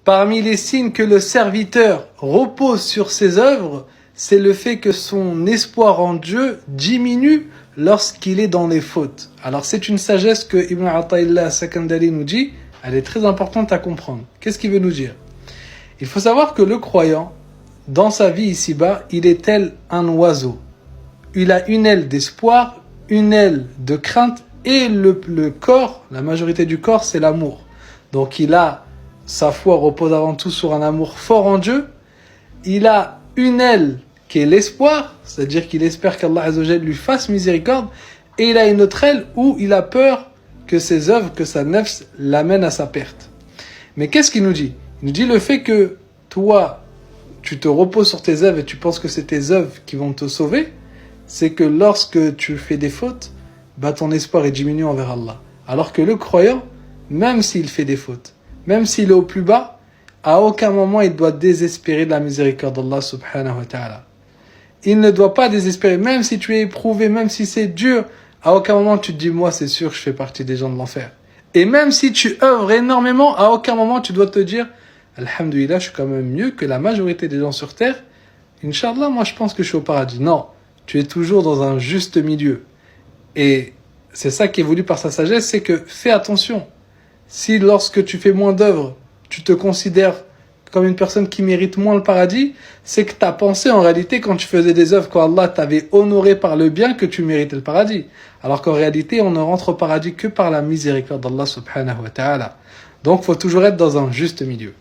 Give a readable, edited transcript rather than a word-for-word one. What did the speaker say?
Parmi les signes que le serviteur repose sur ses œuvres, c'est le fait que son espoir en Dieu diminue lorsqu'il est dans les fautes. Alors c'est une sagesse que Ibn Ata'illah Sakandari nous dit, elle est très importante à comprendre. Qu'est-ce qu'il veut nous dire? Il faut savoir que le croyant, dans sa vie ici-bas, il est tel un oiseau. Il a une aile d'espoir, une aile de crainte, et le corps, la majorité du corps, c'est l'amour. Donc sa foi repose avant tout sur un amour fort en Dieu. Il a une aile qui est l'espoir, c'est-à-dire qu'il espère qu'Allah Azzawajal lui fasse miséricorde, et il a une autre aile où il a peur que ses œuvres, que sa nafs l'amène à sa perte. Mais qu'est-ce qu'il nous dit? Il nous dit le fait que toi, tu te reposes sur tes œuvres et tu penses que c'est tes œuvres qui vont te sauver, c'est que lorsque tu fais des fautes, ton espoir est diminué envers Allah. Alors que le croyant, même s'il fait des fautes, même s'il est au plus bas, à aucun moment il doit désespérer de la miséricorde d'Allah subhanahu wa ta'ala. Il ne doit pas désespérer, même si tu es éprouvé, même si c'est dur, à aucun moment tu te dis, moi c'est sûr, je fais partie des gens de l'enfer. Et même si tu œuvres énormément, à aucun moment tu dois te dire, Alhamdulillah, je suis quand même mieux que la majorité des gens sur terre. Inch'Allah, moi je pense que je suis au paradis. Non, tu es toujours dans un juste milieu. Et c'est ça qui est voulu par sa sagesse, c'est que fais attention. Si lorsque tu fais moins d'œuvres, tu te considères comme une personne qui mérite moins le paradis, c'est que tu as pensé en réalité quand tu faisais des œuvres qu'Allah t'avait honoré par le bien que tu méritais le paradis. Alors qu'en réalité, on ne rentre au paradis que par la miséricorde d'Allah subhanahu wa ta'ala. Donc, il faut toujours être dans un juste milieu.